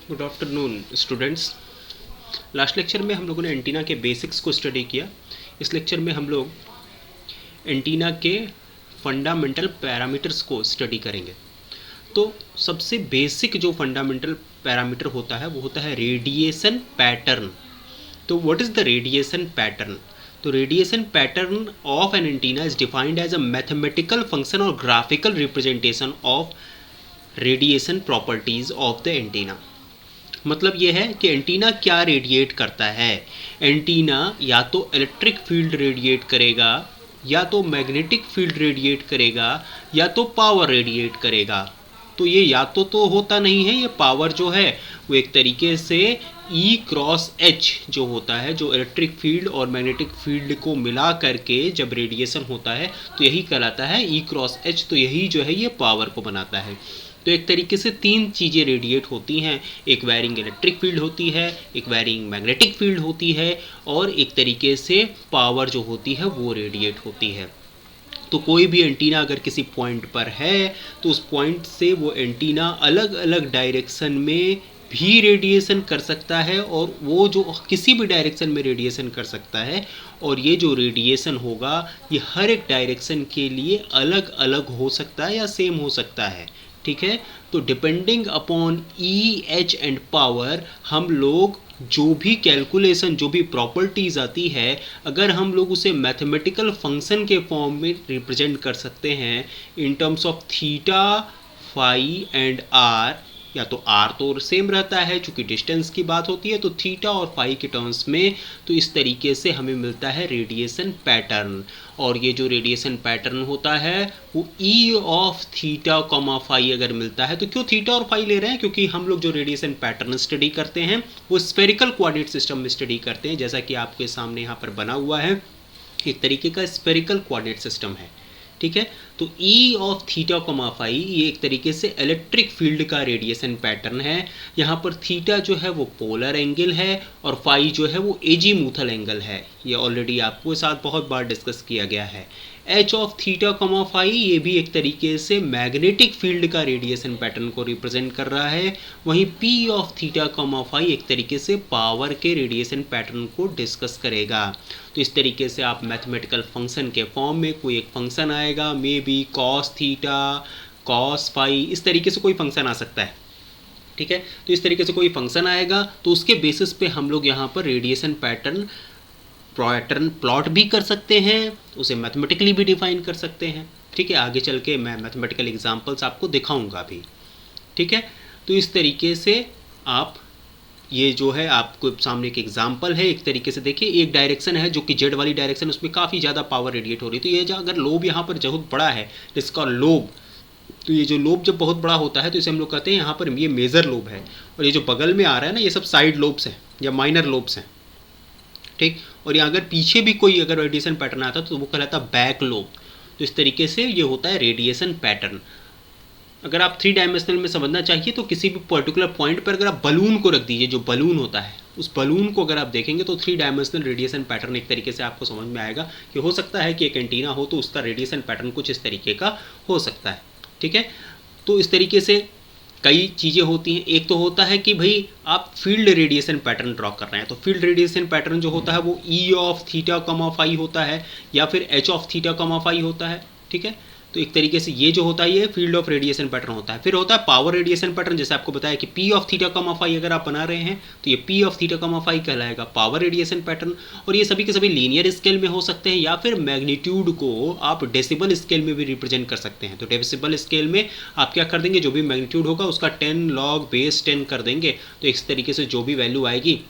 Good afternoon students. Last lecture में हम लोगों ने एंटीना के बेसिक्स को स्टडी किया। इस लेक्चर में हम लोग एंटीना के फंडामेंटल पैरामीटर्स को स्टडी करेंगे। तो सबसे बेसिक जो फंडामेंटल पैरामीटर होता है वो होता है रेडिएशन पैटर्न। तो what is the radiation pattern? तो radiation pattern of an antenna is defined as a mathematical function और graphical representation of radiation properties of the antenna. मतलब ये है कि एंटीना क्या रेडिएट करता है। एंटीना या तो इलेक्ट्रिक फील्ड रेडिएट करेगा, या तो मैग्नेटिक फील्ड रेडिएट करेगा, या तो पावर रेडिएट करेगा। तो ये या तो होता नहीं है। ये पावर जो है वो एक तरीके से E क्रॉस H जो होता है, जो इलेक्ट्रिक फील्ड और मैग्नेटिक फील्ड को मिला करके जब रेडिएशन होता है तो यही कहलाता है E क्रॉस H। तो यही जो है ये पावर को बनाता है। तो एक तरीके से तीन चीज़ें रेडिएट होती हैं। एक वायरिंग इलेक्ट्रिक फील्ड होती है, एक वायरिंग मैग्नेटिक फील्ड होती है, और एक तरीके से पावर जो होती है वो रेडिएट होती है। तो कोई भी एंटीना अगर किसी पॉइंट पर है तो उस पॉइंट से वो एंटीना अलग अलग डायरेक्शन में भी रेडिएशन कर सकता है, और वो जो किसी भी डायरेक्शन में रेडिएशन कर सकता है, और ये जो रेडिएशन होगा ये हर एक डायरेक्शन के लिए अलग अलग हो सकता है या सेम हो सकता है। ठीक है। तो depending upon E H and power हम लोग जो भी कैलकुलेशन, जो भी प्रॉपर्टीज़ आती है, अगर हम लोग उसे मैथमेटिकल फंक्शन के फॉर्म में रिप्रेजेंट कर सकते हैं in terms of theta, phi and R, या तो आर तो सेम रहता है चूँकि डिस्टेंस की बात होती है, तो थीटा और फाई के टर्म्स में, तो इस तरीके से हमें मिलता है रेडिएशन पैटर्न। और ये जो रेडिएशन पैटर्न होता है वो E of theta comma phi अगर मिलता है, तो क्यों थीटा और फाई ले रहे हैं? क्योंकि हम लोग जो रेडिएशन पैटर्न स्टडी करते हैं वो स्फेरिकल कोऑर्डिनेट सिस्टम में स्टडी करते हैं, जैसा कि आपके सामने यहाँ पर बना हुआ है, एक तरीके का स्फेरिकल कोऑर्डिनेट सिस्टम है। ठीक है। तो E of theta comma phi ये एक तरीके से इलेक्ट्रिक फील्ड का रेडिएशन पैटर्न है। यहाँ पर थीटा जो है वो पोलर एंगल है, और फाई जो है वो एजीमूथल एंगल है। ये ऑलरेडी आपको साथ बहुत बार डिस्कस किया गया है। H of theta comma phi ये भी एक तरीके से मैग्नेटिक फील्ड का रेडिएशन पैटर्न को रिप्रेजेंट कर रहा है। वहीं P of theta comma phi एक तरीके से पावर के रेडिएशन पैटर्न को डिस्कस करेगा। तो इस तरीके से आप मैथमेटिकल फंक्शन के फॉर्म में कोई एक फंक्शन आएगा, maybe cos theta, cos phi, इस तरीके से कोई फंक्शन आ सकता है। ठीक है। तो इस तरीके से कोई फंक्शन आएगा तो उसके बेसिस पे हम लोग यहाँ पर रेडिएशन पैटर्न प्लॉट भी कर सकते हैं, उसे मैथमेटिकली भी डिफाइन कर सकते हैं। ठीक है। आगे चल के मैं मैथमेटिकल एग्जांपल्स आपको दिखाऊंगा भी। ठीक है। तो इस तरीके से आप, ये जो है आपको सामने एक एग्जांपल है, एक तरीके से देखिए, एक डायरेक्शन है जो कि जेड वाली डायरेक्शन, उसमें काफ़ी ज़्यादा पावर रेडिएट हो रही है। तो ये जो अगर लोब यहाँ पर बहुत बड़ा है, जिसका लोब, तो ये जो लोब जब बहुत बड़ा होता है तो इसे हम लोग कहते हैं यहाँ पर ये मेजर लोब है, और ये जो बगल में आ रहा है ना ये सब साइड लोब्स हैं या माइनर लोब्स हैं। ठीक। और यहाँ अगर पीछे भी कोई अगर रेडिएशन पैटर्न आता है तो वो कहलाता है बैक लोब। तो इस तरीके से ये होता है रेडिएशन पैटर्न। अगर आप 3 डायमेंशनल में समझना चाहिए तो किसी भी पर्टिकुलर पॉइंट पर अगर आप बलून को रख दीजिए, जो बलून होता है उस बलून को अगर आप देखेंगे तो 3 डायमेंशनल रेडिएशन पैटर्न एक तरीके से आपको समझ में आएगा कि हो सकता है कि एक एंटीना हो तो उसका रेडिएशन पैटर्न कुछ इस तरीके का हो सकता है। ठीक है। तो इस तरीके से कई चीज़ें होती हैं। एक तो होता है कि भाई आप फील्ड रेडिएशन पैटर्न ड्रॉ कर रहे हैं, तो फील्ड रेडिएशन पैटर्न जो होता है वो E of theta comma phi होता है, या फिर H of theta comma phi होता है। ठीक है। तो एक तरीके से ये जो होता है ये फील्ड ऑफ रेडिएशन पैटर्न होता है। फिर होता है पावर रेडिएशन पैटर्न, जैसे आपको बताया कि P of theta comma phi अगर आप बना रहे हैं तो ये P of theta comma phi कहलाएगा पावर रेडिएशन पैटर्न। और ये सभी के सभी लीनियर स्केल में हो सकते हैं, या फिर मैग्नीट्यूड को आप डेसिबल स्केल में भी रिप्रेजेंट कर सकते हैं। तो डेसिबल स्केल में आप क्या कर देंगे, जो भी मैग्नीट्यूड होगा उसका 10 log बेस 10 कर देंगे, तो इस तरीके से जो भी वैल्यू आएगी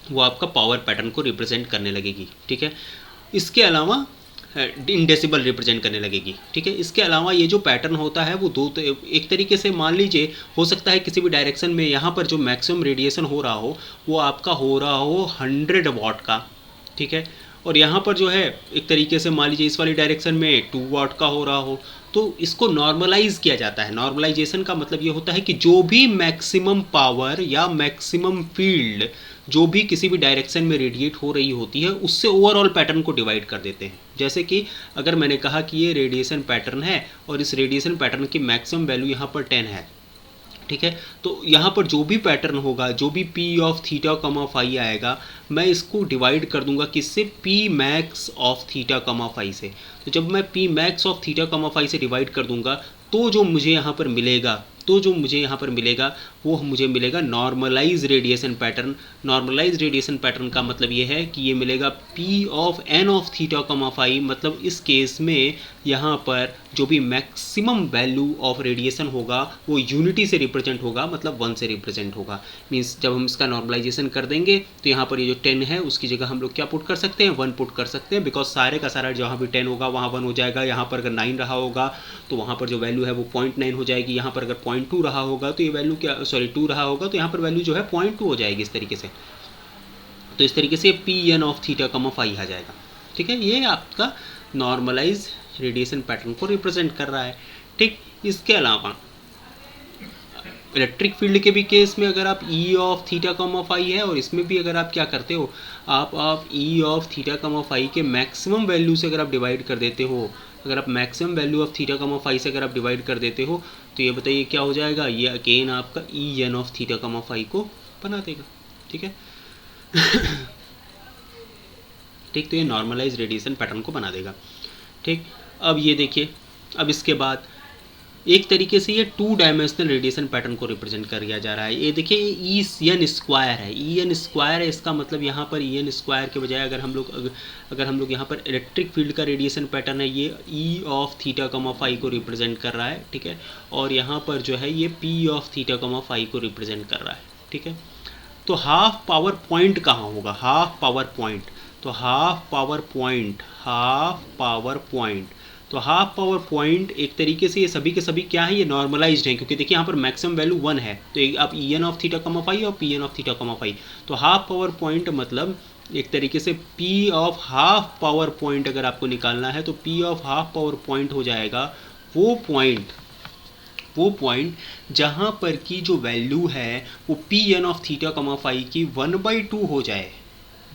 वो आपका पावर पैटर्न को रिप्रेजेंट करने लगेगी। ठीक है। इसके अलावा इन डेसिबल रिप्रेजेंट करने लगेगी। ठीक है। इसके अलावा ये जो पैटर्न होता है वो एक तरीके से मान लीजिए हो सकता है किसी भी डायरेक्शन में यहाँ पर जो मैक्सिमम रेडिएशन हो रहा हो वो आपका हो रहा हो 100 वाट का। ठीक है। और यहाँ पर जो है एक तरीके से मान लीजिए इस वाली डायरेक्शन में 2 वाट का हो रहा हो, तो इसको नॉर्मलाइज किया जाता है। नॉर्मलाइजेशन का मतलब ये होता है कि जो भी मैक्सिमम पावर या मैक्सिमम फील्ड जो भी किसी भी डायरेक्शन में रेडिएट हो रही होती है उससे ओवरऑल पैटर्न को डिवाइड कर देते हैं। जैसे कि अगर मैंने कहा कि ये रेडिएशन पैटर्न है और इस रेडिएशन पैटर्न की मैक्सिमम वैल्यू यहाँ पर 10 है, ठीक है। तो यहाँ पर जो भी पैटर्न होगा, जो भी P of theta comma phi आएगा, मैं इसको डिवाइड कर दूंगा किससे, P max of theta comma phi से। तो जब मैं P max of theta comma phi से डिवाइड कर दूंगा तो जो मुझे यहाँ पर मिलेगा, वो मुझे मिलेगा normalise radiation pattern. Normalise radiation pattern का मतलब ये है कि ये मिलेगा P of N of theta comma phi, मतलब इस केस में यहाँ पर जो भी मैक्सिमम वैल्यू ऑफ रेडिएशन होगा वो यूनिटी से रिप्रेजेंट होगा, मतलब 1 से रिप्रेजेंट होगा। मीन्स जब हम इसका नॉर्मलाइजेशन कर देंगे तो यहाँ पर ये जो 10 है उसकी जगह हम लोग क्या पुट कर सकते हैं, 1 पुट कर सकते हैं, बिकॉज सारे का सारा जहाँ भी 10 होगा वहाँ 1 हो जाएगा। यहाँ पर अगर 9 रहा होगा तो वहाँ पर जो वैल्यू है वो 0.9 हो जाएगी। यहाँ पर अगर 0.2 रहा होगा तो ये वैल्यू क्या, 2 रहा होगा तो यहाँ पर वैल्यू जो है 0.2 हो जाएगी इस तरीके से। तो इस तरीके से P N of theta comma phi आ जाएगा। ठीक है, ये आपका नॉर्मलाइज रेडिएशन पैटर्न को रिप्रेजेंट कर रहा है। ठीक, इसके अलावा इलेक्ट्रिक फील्ड के भी केस में अगर आप ई ऑफ थीटा कमा फाई है, और इसमें भी अगर आप क्या करते हो, आप ई ऑफ थीटा कमा फाई के मैक्सिमम वैल्यू से अगर आप डिवाइड कर देते हो, अगर आप maximum value of theta comma phi से अगर आप डिवाइड कर देते हो तो ये बताइए क्या हो जाएगा, ये अगेन आपका ई N of theta comma phi को बना देगा। ठीक है ठीक, तो ये नॉर्मलाइज रेडिएशन पैटर्न को बना देगा। ठीक, अब ये देखिए, अब इसके बाद एक तरीके से ये 2 डायमेंशनल रेडिएशन पैटर्न को रिप्रेजेंट कर दिया जा रहा है। ये देखिए ई एन स्क्वायर है, ई एन स्क्वायर है, इसका मतलब यहाँ पर ई एन स्क्वायर के बजाय अगर हम लोग यहाँ पर इलेक्ट्रिक फील्ड का रेडिएशन पैटर्न है, ये ई ऑफ थीटा कमा फाई को रिप्रेजेंट कर रहा है। ठीक है, और यहाँ पर जो है ये P of theta comma phi को रिप्रेजेंट कर रहा है। ठीक है, तो हाफ पावर पॉइंट कहाँ होगा, हाफ पावर पॉइंट, तो हाफ पावर पॉइंट एक तरीके से ये सभी के सभी क्या है, ये नॉर्मलाइज्ड हैं, क्योंकि देखिए यहाँ पर मैक्सिमम वैल्यू 1 है। तो आप ई N of theta comma phi और P N of theta comma phi, तो हाफ पावर पॉइंट मतलब एक तरीके से P of half power point अगर आपको निकालना है तो P of half power point हो जाएगा वो पॉइंट जहाँ पर की जो वैल्यू है वो P N of theta comma phi की 1/2 हो जाए,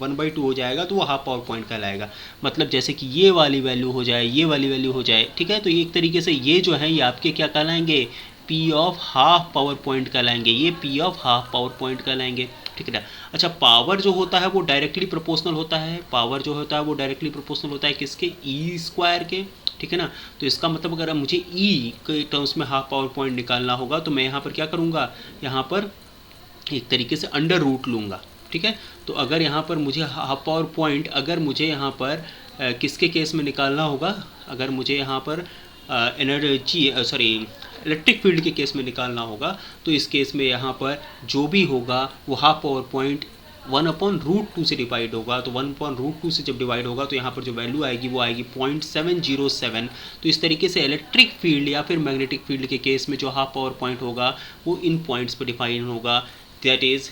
1/2 हो जाएगा, तो वो हाफ पावर पॉइंट कहलाएगा। मतलब जैसे कि ये वाली वैल्यू हो जाए, ये वाली वैल्यू हो जाए। ठीक है, तो ये एक तरीके से ये जो है ये आपके क्या कहलाएंगे, P of half power point कहलाएंगे, ये P of half power point कहलाएंगे। ठीक है ना। अच्छा, पावर जो होता है वो डायरेक्टली प्रोपोर्शनल होता है, पावर जो होता है वो डायरेक्टली प्रोपोर्शनल होता है किसके, ई स्क्वायर के। ठीक है ना, तो इसका मतलब अगर मुझे ई के टर्म्स में हाफ पावर पॉइंट निकालना होगा तो मैं यहाँ पर क्या करूँगा, यहाँ पर एक तरीके से अंडर रूट लूँगा। ठीक है, तो अगर यहाँ पर मुझे हाफ पावर पॉइंट, अगर मुझे यहाँ पर किसके केस में निकालना होगा, अगर मुझे यहाँ पर इलेक्ट्रिक फील्ड के केस में निकालना होगा तो इस केस में यहाँ पर जो भी होगा वो हाफ पावर पॉइंट 1/√2 से डिवाइड होगा। तो 1/√2 से जब डिवाइड होगा तो यहाँ पर जो वैल्यू आएगी वो आएगी 0.707। तो इस तरीके से इलेक्ट्रिक फील्ड या फिर मैग्नेटिक फील्ड के केस में जो हाफ पावर पॉइंट होगा वो इन पॉइंट्स पर डिफाइन होगा, that is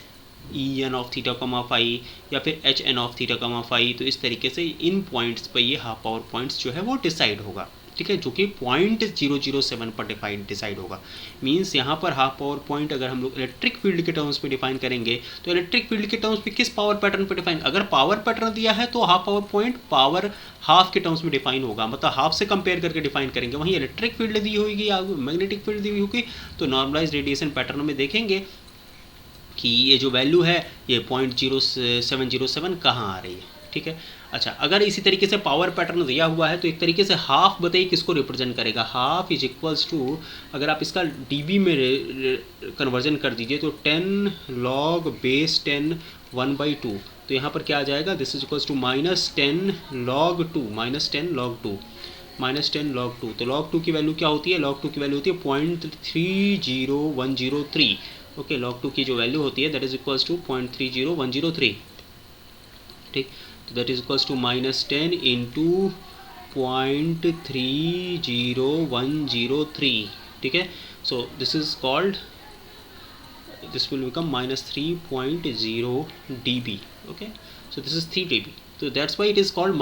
E N of theta comma phi या फिर H N of theta comma phi. तो इस तरीके से इन पॉइंट्स पर ये हाफ पावर पॉइंट्स जो है वो डिसाइड होगा। ठीक है, जो कि 0.007 पर डिसाइड होगा। मींस यहाँ पर हाफ पावर पॉइंट अगर हम लोग इलेक्ट्रिक फील्ड के टर्म्स में डिफाइन करेंगे तो इलेक्ट्रिक फील्ड के टर्म्स में किस पावर पैटर्न पर डिफाइन, अगर पावर पैटर्न दिया है तो half power point power half के टर्म्स में डिफाइन होगा, मतलब हाफ से कंपेयर करके डिफाइन करेंगे। वहीं इलेक्ट्रिक फील्ड दी होगी या मैग्नेटिक फील्ड दी होगी तो नॉर्मलाइज रेडिएशन पैटर्न में देखेंगे कि ये जो वैल्यू है ये 0.0707 कहाँ आ रही है। ठीक है, अच्छा, अगर इसी तरीके से पावर पैटर्न दिया हुआ है तो एक तरीके से हाफ बताइए किसको रिप्रेजेंट करेगा, हाफ इज इक्वल्स टू, अगर आप इसका डीबी में कन्वर्जन कर दीजिए तो 10 log base 10 1/2, तो यहाँ पर क्या आ जाएगा, this is equals to -10 log 2, -10 log 2। तो log 2 की वैल्यू क्या होती है, log 2 की वैल्यू होती है 0.30103। ओके, log 2 की जो वैल्यू होती है दैट इज इक्वल्स टू 0.30103। ठीक, तो that is equals to -10 into 0.30103। ठीक है, so this is called, this will become -3.0 dB. Okay, so this is 3 dB. So that's why it is called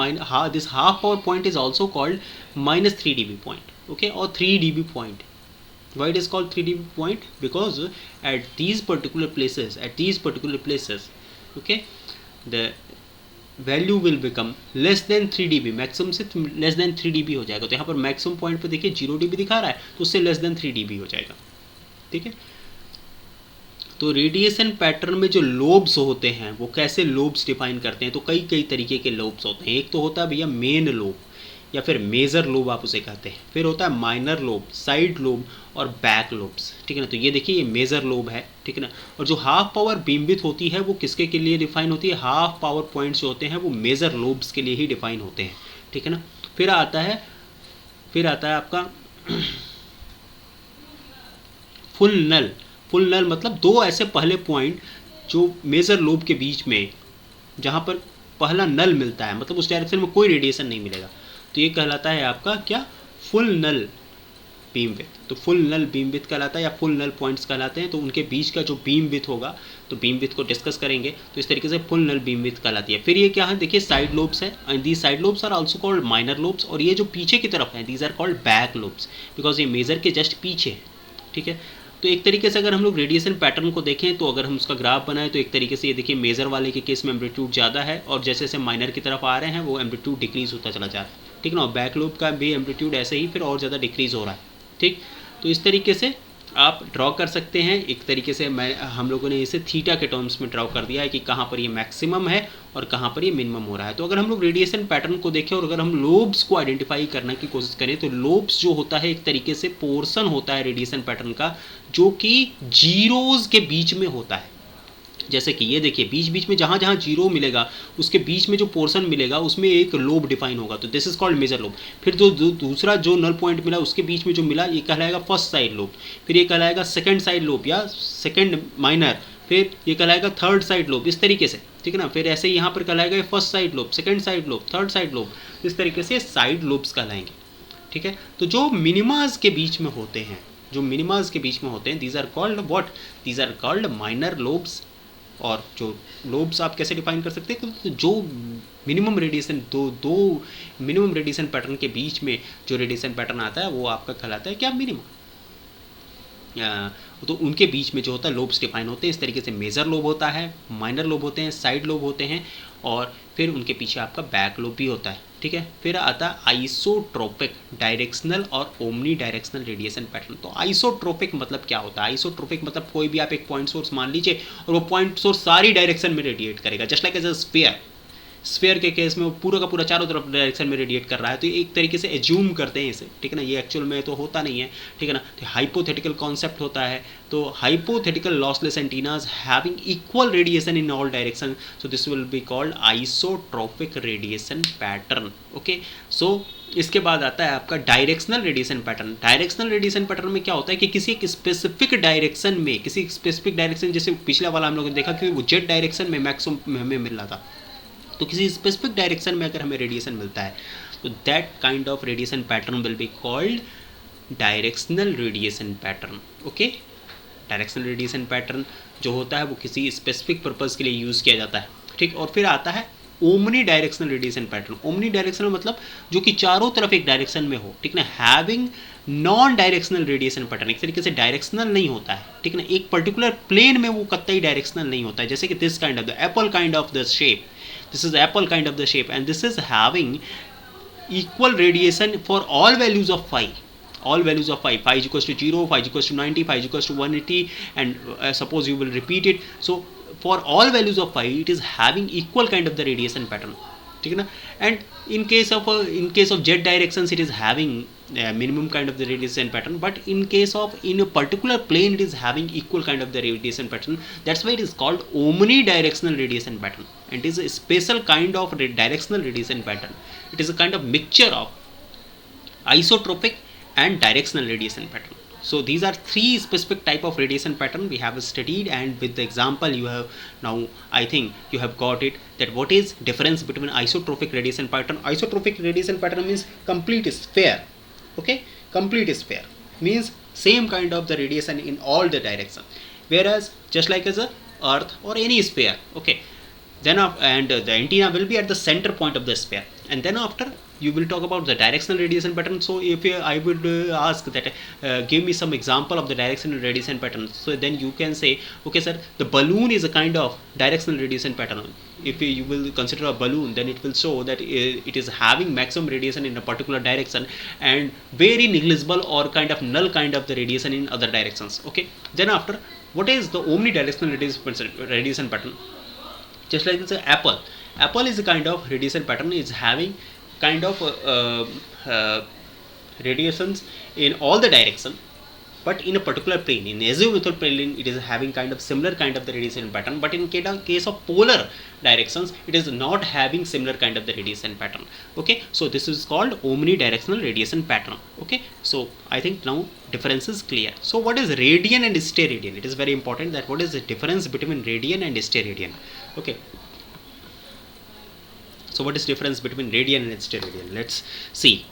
this half power point is also called -3 dB point. Okay, or 3 dB point. Why it is called 3 dB point? Because at these particular places, okay, the value will become less than 3 dB, maximum से less than 3 dB हो जाएगा। तो यहाँ पर maximum point पे देखिए 0 dB दिखा रहा है तो उससे लेस देन 3 dB हो जाएगा। ठीक है, तो रेडिएशन पैटर्न में जो लोब्स होते हैं वो कैसे लोब्स डिफाइन करते हैं, तो कई कई तरीके के लोब्स होते हैं। एक तो होता है भैया मेन लोब या फिर मेजर लोब आप उसे कहते हैं, फिर होता है माइनर लोब, साइड लोब और बैक लोब्स, ठीक है ना। तो ये देखिए ये मेजर लोब है, ठीक है ना। और जो हाफ पावर बीमविड्थ होती है वो किसके के लिए डिफाइन होती है, हाफ पावर पॉइंट्स जो होते हैं वो मेजर लोब्स के लिए ही डिफाइन होते हैं, ठीक है ना। फिर आता है आपका फुल नल। फुल नल मतलब दो ऐसे पहले पॉइंट जो मेजर लोब के बीच में जहाँ पर पहला नल मिलता है, मतलब उस डायरेक्शन में कोई रेडिएशन नहीं मिलेगा, तो ये कहलाता है आपका क्या, फुल नल बीम विड्थ। तो फुल नल बीम विड्थ कहलाता है या फुल नल पॉइंट्स कहलाते हैं। तो उनके बीच का जो बीम विड्थ होगा, तो बीम विड्थ को डिस्कस करेंगे, तो इस तरीके से फुल नल बीम विड्थ कहलाती है। फिर ये क्या है, देखिए साइड लोब्स है, and these side lobes are also called minor lobes. और ये जो पीछे की तरफ है, these are called back lobes, because ये मेजर के जस्ट पीछे है, ठीक है। तो एक तरीके से अगर हम लोग रेडिएशन पैटर्न को देखें, तो अगर हम उसका ग्राफ बनाएं तो एक तरीके से ये देखिए मेजर वाले के केस में एम्पलीट्यूड ज़्यादा है, और जैसे जैसे माइनर की तरफ आ रहे हैं वो एम्पलीट्यूड डिक्रीज होता चला जा रहा है, ठीक ना। और बैक लोब का भी एम्पलीट्यूड ऐसे ही फिर और ज़्यादा डिक्रीज हो रहा है, ठीक। तो इस तरीके से आप ड्रॉ कर सकते हैं। एक तरीके से हम लोगों ने इसे थीटा के टर्म्स में ड्रॉ कर दिया है कि कहाँ पर ये मैक्सिमम है और कहाँ पर ये मिनिमम हो रहा है। तो अगर हम लोग रेडिएशन पैटर्न को देखें और अगर हम लोब्स को आइडेंटिफाई करने की कोशिश करें, तो लोब्स जो होता है एक तरीके से पोर्शन होता है रेडिएशन पैटर्न का जो कि जीरोज के बीच में होता है। जैसे कि ये देखिए बीच बीच में जहाँ जहाँ जीरो मिलेगा उसके बीच में जो पोर्शन मिलेगा उसमें एक लोब डिफाइन होगा, तो this is called major lobe. फिर जो दूसरा जो नल पॉइंट मिला उसके बीच में जो मिला ये कहलाएगा फर्स्ट साइड लोब, फिर ये कहलाएगा सेकंड साइड लोब या सेकंड माइनर, फिर ये कहलाएगा थर्ड साइड लोब, इस तरीके से, ठीक है ना। फिर ऐसे ही यहाँ पर कहलाएगा first side lobe, second side lobe, third side lobe, इस तरीके से साइड लोब्स कहलाएंगे, ठीक है। तो जो मिनिमाज के बीच में होते हैं, जो मिनिमाज के बीच में होते हैं, these are called what, these are called minor lobes. और जो लोब्स आप कैसे डिफाइन कर सकते हैं, तो जो मिनिमम रेडिएशन दो मिनिमम रेडिएशन पैटर्न के बीच में जो रेडिएशन पैटर्न आता है वो आपका कहलाता है क्या, मिनिमम। तो उनके बीच में जो होता है लोब्स डिफाइन होते हैं। इस तरीके से मेजर लोब होता है, माइनर लोब होते हैं, साइड लोब होते हैं, और फिर उनके पीछे आपका बैक लोब भी होता है, ठीक है। फिर आता है आइसोट्रोपिक, डायरेक्शनल और ओमनी डायरेक्शनल रेडिएशन पैटर्न। तो आइसोट्रोपिक मतलब क्या होता है, आइसोट्रोपिक मतलब कोई भी आप एक पॉइंट सोर्स मान लीजिए और वो पॉइंट सोर्स सारी डायरेक्शन में रेडिएट करेगा, just like as a sphere. Sphere के केस में वो पूरा का पूरा चारों तरफ डायरेक्शन में रेडिएट कर रहा है, तो एक तरीके से एज्यूम करते हैं इसे, ठीक है ना। ये एक्चुअल में तो होता नहीं है, ठीक है ना। तो हाइपोथेटिकल कॉन्सेप्ट होता है। तो hypothetical lossless antennas having equal radiation in all direction, so this will be called isotropic radiation pattern, okay. So इसके बाद आता है आपका directional radiation pattern. Directional radiation pattern में क्या होता है कि किसी एक स्पेसिफिक डायरेक्शन में, किसी स्पेसिफिक डायरेक्शन, जैसे पिछला वाला हम लोगों ने देखा कि वो जेड डायरेक्शन में मैक्सिमम हमें मिल रहा था, तो किसी स्पेसिफिक डायरेक्शन में अगर हमें रेडिएशन मिलता है तो that kind of radiation pattern will be called directional radiation pattern, okay. Directional radiation pattern जो होता है वो किसी स्पेसिफिक पर्पस के लिए यूज़ किया जाता है, ठीक। और फिर आता है omni directional radiation pattern. Omni directional मतलब जो कि चारों तरफ एक डायरेक्शन में हो, ठीक ना। Having non directional radiation pattern, एक तरीके से डायरेक्शनल नहीं होता है, ठीक ना। एक पर्टिकुलर प्लेन में वो कतई डायरेक्शनल नहीं होता है, जैसे कि this kind of the Apple kind of the shape, this is apple kind of the shape, and this is having equal radiation for all values of phi, all values of phi is equals to 0, phi is equals to 90, phi is equals to 180, and suppose you will repeat it, so for all values of phi it is having equal kind of the radiation pattern, ठीक है ना। And in case of z directions it is having minimum kind of the radiation pattern, but in a particular plane it is having equal kind of the radiation pattern. That's why it is called omnidirectional radiation pattern, and it is a special kind of directional radiation pattern. It is a kind of mixture of isotropic and directional radiation pattern. So these are three specific type of radiation pattern we have studied, and with the example you have now, I think you have got it, that what is difference between isotropic radiation pattern. Isotropic radiation pattern means complete sphere, okay. Complete sphere means same kind of the radiation in all the direction, whereas just like as a earth or any sphere, okay. Then and the antenna will be at the center point of the sphere, and then after you will talk about the directional radiation pattern. So if I would ask that give me some example of the directional radiation pattern, so then you can say, okay sir, the balloon is a kind of directional radiation pattern. If you will consider a balloon, then it will show that it is having maximum radiation in a particular direction and very negligible or kind of null kind of the radiation in other directions, okay. Then after What is the omnidirectional radiation pattern? Just like this apple is a kind of radiation pattern, is having kind of radiations in all the direction, but in a particular plane, in azimuthal plane, it is having kind of similar kind of the radiation pattern, but in case of polar directions, it is not having similar kind of the radiation pattern. Okay, so this is called omnidirectional radiation pattern. Okay, so I think now difference is clear. So what is radian and steradian? It is very important that what is the difference between radian and steradian. Okay, so what is difference between radian and steradian? Let's see.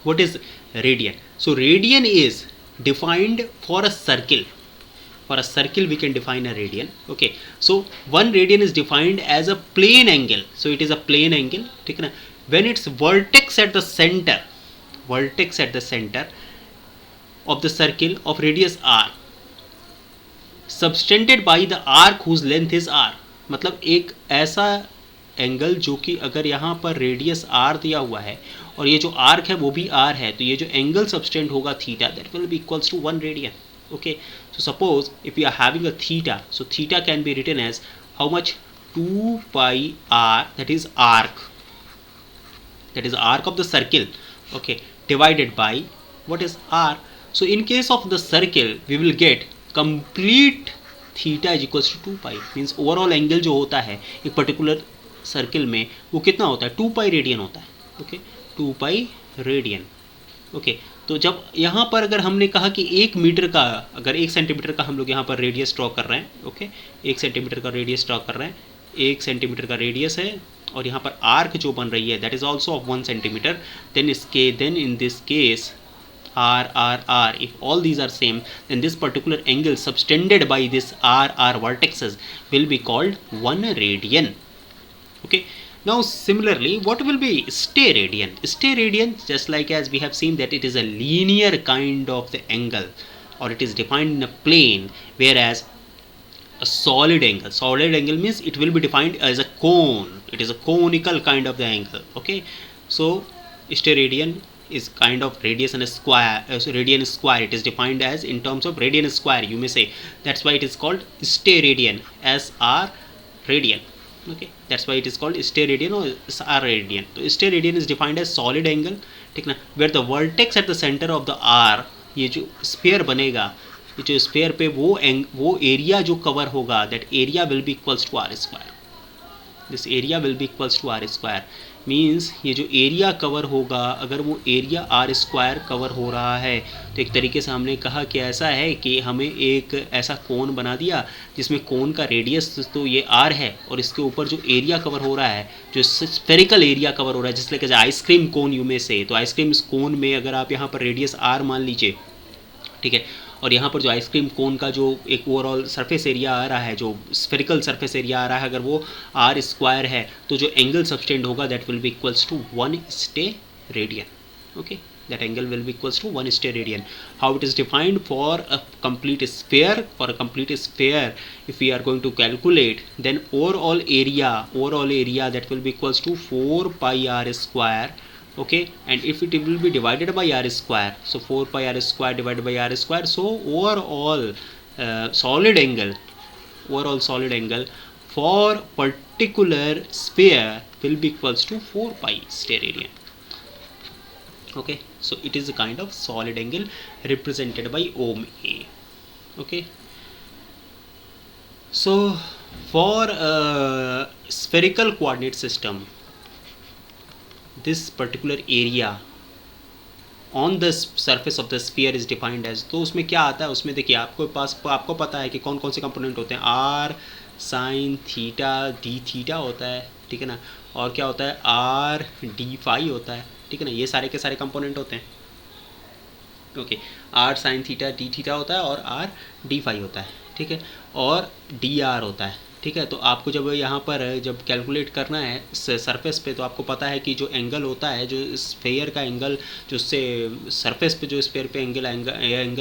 What is radian? So radian is defined for a circle. For a circle we can define a radian. Okay, so one radian is defined as a plane angle. So it is a plane angle. When its vertex at the center of the circle of radius r subtended by the arc whose length is r. मतलब एक ऐसा angle जो कि अगर यहाँ पर radius are दिया हुआ है और ये जो आर्क है वो भी आर है, तो ये जो एंगल सबस्टेंड होगा theta, that will be equals to 1 radian. Okay, so suppose if you are having a theta, so theta can be written as how much 2 pi R, that is arc of the circle, okay, divided by what is r. So in case of the circle we will get complete theta is equals to 2 pi, means overall angle जो होता है एक particular circle में वो कितना होता है, 2 pi radian होता है. Okay, 2 pi radian. ओके, तो जब यहाँ पर अगर हमने कहा कि 1 मीटर का, अगर 1 सेंटीमीटर का हम लोग यहाँ पर रेडियस ड्रॉ कर रहे हैं, ओके, 1 सेंटीमीटर का रेडियस ड्रॉ कर रहे हैं, 1 सेंटीमीटर का रेडियस है और यहाँ पर आर्क जो बन रही है that is also of 1 centimetre, then in this case r, if all these are same, then this particular angle subtended by this r vertexes will be called 1 radian. Okay, now similarly what will be steradian? Steradian, just like as we have seen that it is a linear kind of the angle, or it is defined in a plane, whereas a solid angle means it will be defined as a cone. It is a conical kind of the angle. Okay, so steradian is kind of radian square. It is defined as in terms of radian square, you may say. That's why it is called steradian, SR radian. Okay, that's why it is called steradian or SR radian. So steradian is defined as solid angle, ठीक ना, where the vertex at the center of the R, ये जो sphere बनेगा, ये जो sphere पे वो area जो कवर होगा, that area will be equals to R square. This area will be equals to R square, means ये जो एरिया कवर होगा, अगर वो एरिया आर स्क्वायर कवर हो रहा है, तो एक तरीके से हमने कहा कि ऐसा है कि हमें एक ऐसा कोन बना दिया जिसमें कोन का रेडियस तो ये आर है और इसके ऊपर जो एरिया कवर हो रहा है, जो स्फेरिकल एरिया कवर हो रहा है, जिससे कि आइसक्रीम कोन यू में से, तो आइसक्रीम कोन में अगर आप यहाँ पर रेडियस आर मान लीजिए, ठीक है, और यहाँ पर जो आइसक्रीम कोन का जो एक ओवरऑल सरफेस एरिया आ रहा है, जो स्फेरिकल सरफेस एरिया आ रहा है, अगर वो आर स्क्वायर है, तो जो एंगल सबटेंड होगा that will be equals to 1 steradian. Okay, that angle will be equals to 1 steradian. How it is defined for a complete sphere? For a complete sphere, if we are going to calculate, then overall area that will be equals to 4 pi r square. Okay, and if it will be divided by r square, so 4 pi r square divided by r square, so overall solid angle for particular sphere will be equals to 4 pi steradian. Okay, so it is a kind of solid angle represented by ohm A. Okay, so for a spherical coordinate system, this particular area on the surface of the sphere is defined as, तो उसमें क्या आता है, उसमें देखिए आपको पता है कि कौन कौन से कंपोनेंट होते हैं, R sine theta D theta होता है, ठीक है ना, और क्या होता है, आर डी फाई होता है, ठीक है ना, ये सारे के सारे कंपोनेंट होते हैं. Okay, R sine theta D theta होता है और आर डी फाई होता है, ठीक है, और डी आर होता है, ठीक है. तो आपको जब यहाँ पर जब कैलकुलेट करना है सरफेस पे, तो आपको पता है कि जो एंगल होता है, जो स्फेयर का एंगल, जो उससे सरफेस पे जो स्फेयर पे एंगल